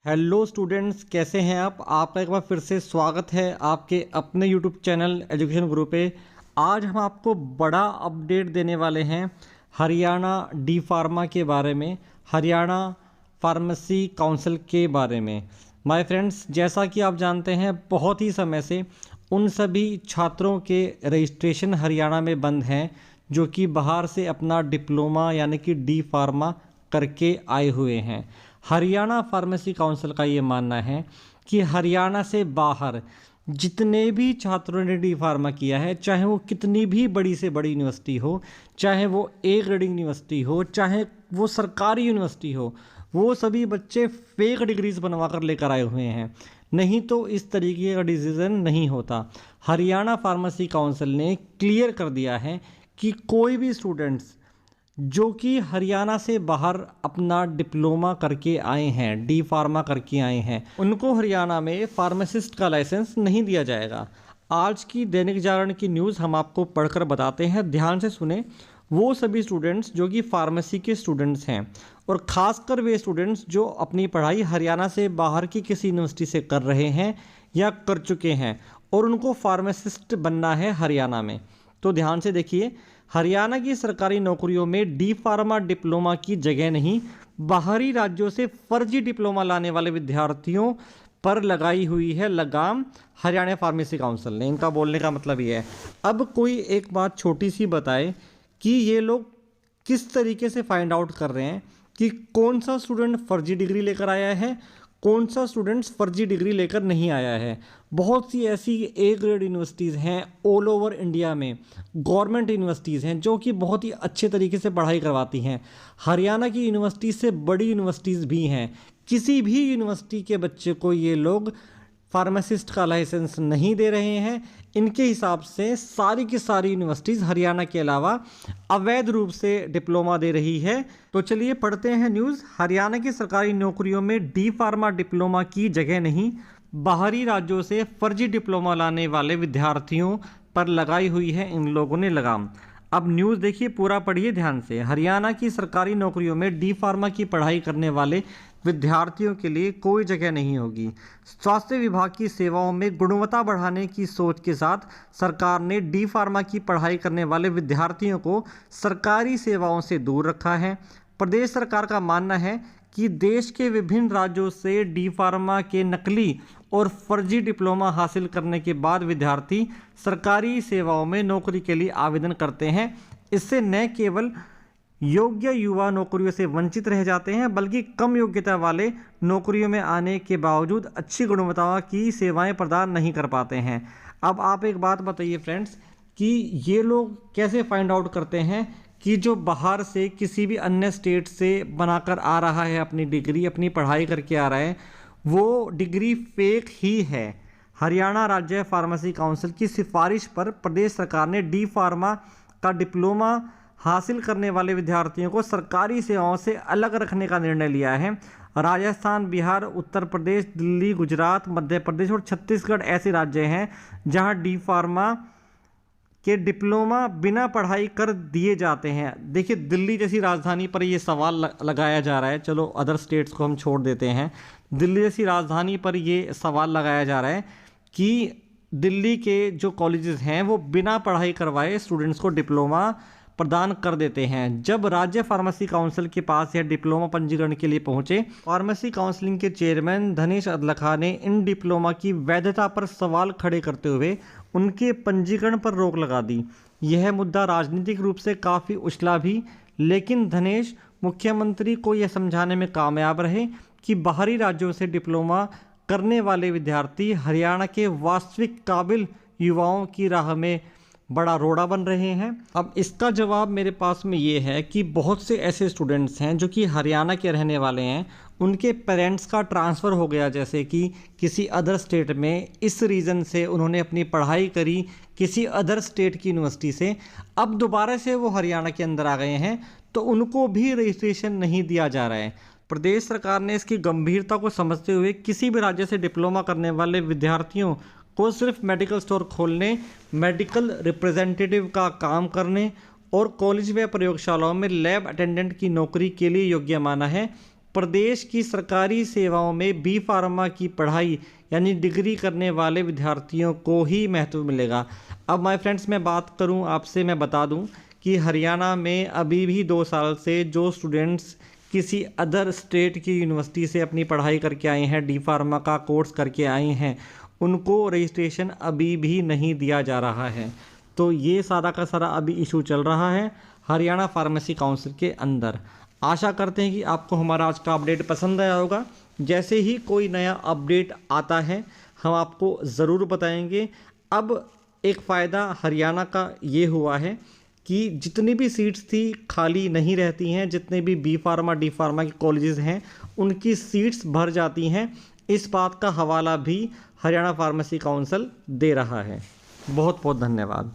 Hello students, कैसे हैं आप? आपका एक बार फिर से स्वागत है आपके अपने यूट्यूब चैनल एजुकेशन गुरु पे। आज हम आपको बड़ा अपडेट देने वाले हैं हरियाणा डी फार्मा के बारे में, हरियाणा फार्मेसी काउंसिल के बारे में। माय फ्रेंड्स, जैसा कि आप जानते हैं बहुत ही समय से उन सभी छात्रों के रजिस्ट्रेशन हरियाणा में बंद हैं जो कि बाहर से अपना डिप्लोमा यानी कि डी फार्मा करके आए हुए हैं। हरियाणा फार्मेसी काउंसिल का ये मानना है कि हरियाणा से बाहर जितने भी छात्रों ने डी फार्मा किया है, चाहे वो कितनी भी बड़ी से बड़ी यूनिवर्सिटी हो, चाहे वो ए ग्रेडिंग यूनिवर्सिटी हो, चाहे वो सरकारी यूनिवर्सिटी हो, वो सभी बच्चे फेक डिग्रीज बनवा कर लेकर आए हुए हैं। नहीं तो इस तरीके का डिसीज़न नहीं होता। हरियाणा फार्मेसी काउंसिल ने क्लियर कर दिया है कि कोई भी स्टूडेंट्स जो कि हरियाणा से बाहर अपना डिप्लोमा करके आए हैं, डी फार्मा करके आए हैं, उनको हरियाणा में फार्मासिस्ट का लाइसेंस नहीं दिया जाएगा। आज की दैनिक जागरण की न्यूज़ हम आपको पढ़कर बताते हैं, ध्यान से सुने। वो सभी स्टूडेंट्स जो कि फार्मेसी के स्टूडेंट्स हैं और ख़ासकर वे स्टूडेंट्स जो अपनी पढ़ाई हरियाणा से बाहर की किसी यूनिवर्सिटी से कर रहे हैं या कर चुके हैं और उनको फार्मासिस्ट बनना है हरियाणा में, तो ध्यान से देखिए। हरियाणा की सरकारी नौकरियों में डी फार्मा डिप्लोमा की जगह नहीं। बाहरी राज्यों से फर्जी डिप्लोमा लाने वाले विद्यार्थियों पर लगाई हुई है लगाम हरियाणा फार्मेसी काउंसिल ने। इनका बोलने का मतलब ये है। अब कोई एक बात छोटी सी बताए कि ये लोग किस तरीके से फाइंड आउट कर रहे हैं कि कौन सा स्टूडेंट फर्जी डिग्री लेकर आया है, कौन सा स्टूडेंट्स फर्जी डिग्री लेकर नहीं आया है। बहुत सी ऐसी ए ग्रेड यूनिवर्सिटीज़ हैं ऑल ओवर इंडिया में, गवर्नमेंट यूनिवर्सिटीज़ हैं जो कि बहुत ही अच्छे तरीके से पढ़ाई करवाती हैं। हरियाणा की यूनिवर्सिटी से बड़ी यूनिवर्सिटीज़ भी हैं। किसी भी यूनिवर्सिटी के बच्चे को ये लोग फार्मासिस्ट का लाइसेंस नहीं दे रहे हैं। इनके हिसाब से सारी की सारी यूनिवर्सिटीज़ हरियाणा के अलावा अवैध रूप से डिप्लोमा दे रही है। तो चलिए पढ़ते हैं न्यूज़। हरियाणा की सरकारी नौकरियों में डी फार्मा डिप्लोमा की जगह नहीं। बाहरी राज्यों से फर्जी डिप्लोमा लाने वाले विद्यार्थियों पर लगाई हुई है इन लोगों ने लगाम। अब न्यूज़ देखिए, पूरा पढ़िए ध्यान से। हरियाणा की सरकारी नौकरियों में डी फार्मा की पढ़ाई करने वाले विद्यार्थियों के लिए कोई जगह नहीं होगी। स्वास्थ्य विभाग की सेवाओं में गुणवत्ता बढ़ाने की सोच के साथ सरकार ने डी फार्मा की पढ़ाई करने वाले विद्यार्थियों को सरकारी सेवाओं से दूर रखा है। प्रदेश सरकार का मानना है कि देश के विभिन्न राज्यों से डी फार्मा के नकली और फर्जी डिप्लोमा हासिल करने के बाद विद्यार्थी सरकारी सेवाओं में नौकरी के लिए आवेदन करते हैं। इससे न केवल योग्य युवा नौकरियों से वंचित रह जाते हैं बल्कि कम योग्यता वाले नौकरियों में आने के बावजूद अच्छी गुणवत्ता की सेवाएं प्रदान नहीं कर पाते हैं। अब आप एक बात बताइए फ्रेंड्स कि ये लोग कैसे फाइंड आउट करते हैं कि जो बाहर से किसी भी अन्य स्टेट से बनाकर आ रहा है अपनी डिग्री, अपनी पढ़ाई करके आ रहा है, वो डिग्री फेक ही है। हरियाणा राज्य फार्मेसी काउंसिल की सिफारिश पर प्रदेश सरकार ने डी फार्मा का डिप्लोमा हासिल करने वाले विद्यार्थियों को सरकारी सेवाओं से अलग रखने का निर्णय लिया है। राजस्थान, बिहार, उत्तर प्रदेश, दिल्ली, गुजरात, मध्य प्रदेश और छत्तीसगढ़ ऐसे राज्य हैं जहां डी फार्मा के डिप्लोमा बिना पढ़ाई कर दिए जाते हैं। देखिए, दिल्ली जैसी राजधानी पर ये सवाल लगाया जा रहा है। चलो अदर स्टेट्स को हम छोड़ देते हैं। दिल्ली जैसी राजधानी पर ये सवाल लगाया जा रहा है कि दिल्ली के जो कॉलेजेस हैं वो बिना पढ़ाई करवाए स्टूडेंट्स को डिप्लोमा प्रदान कर देते हैं। जब राज्य फार्मेसी काउंसिल के पास यह डिप्लोमा पंजीकरण के लिए पहुंचे, फार्मेसी काउंसिलिंग के चेयरमैन धनेश अदलखा ने इन डिप्लोमा की वैधता पर सवाल खड़े करते हुए उनके पंजीकरण पर रोक लगा दी। यह मुद्दा राजनीतिक रूप से काफ़ी उछला भी, लेकिन धनेश मुख्यमंत्री को यह समझाने में कामयाब रहे कि बाहरी राज्यों से डिप्लोमा करने वाले विद्यार्थी हरियाणा के वास्तविक काबिल युवाओं की राह में बड़ा रोड़ा बन रहे हैं। अब इसका जवाब मेरे पास में ये है कि बहुत से ऐसे स्टूडेंट्स हैं जो कि हरियाणा के रहने वाले हैं, उनके पेरेंट्स का ट्रांसफ़र हो गया जैसे कि किसी अदर स्टेट में, इस रीज़न से उन्होंने अपनी पढ़ाई करी किसी अदर स्टेट की यूनिवर्सिटी से, अब दोबारा से वो हरियाणा के अंदर आ गए हैं तो उनको भी रजिस्ट्रेशन नहीं दिया जा रहा है। प्रदेश सरकार ने इसकी गंभीरता को समझते हुए किसी भी राज्य से डिप्लोमा करने वाले विद्यार्थियों को सिर्फ मेडिकल स्टोर खोलने, मेडिकल रिप्रेजेंटेटिव का काम करने और कॉलेज व प्रयोगशालाओं में लैब अटेंडेंट की नौकरी के लिए योग्य माना है। प्रदेश की सरकारी सेवाओं में बी फार्मा की पढ़ाई यानी डिग्री करने वाले विद्यार्थियों को ही महत्व मिलेगा। अब माय फ्रेंड्स, मैं बात करूं आपसे, मैं बता दूं कि हरियाणा में अभी भी 2 साल से जो स्टूडेंट्स किसी अदर स्टेट की यूनिवर्सिटी से अपनी पढ़ाई करके आए हैं, डी फार्मा का कोर्स करके आए हैं, उनको रजिस्ट्रेशन अभी भी नहीं दिया जा रहा है। तो ये सारा का सारा अभी इशू चल रहा है हरियाणा फार्मेसी काउंसिल के अंदर। आशा करते हैं कि आपको हमारा आज का अपडेट पसंद आया होगा। जैसे ही कोई नया अपडेट आता है हम आपको ज़रूर बताएंगे। अब एक फ़ायदा हरियाणा का ये हुआ है कि जितनी भी सीट्स थी खाली नहीं रहती हैं, जितने भी बी फार्मा डी फार्मा के कॉलेजेस हैं उनकी सीट्स भर जाती हैं। इस बात का हवाला भी हरियाणा फार्मेसी काउंसिल दे रहा है। बहुत बहुत धन्यवाद।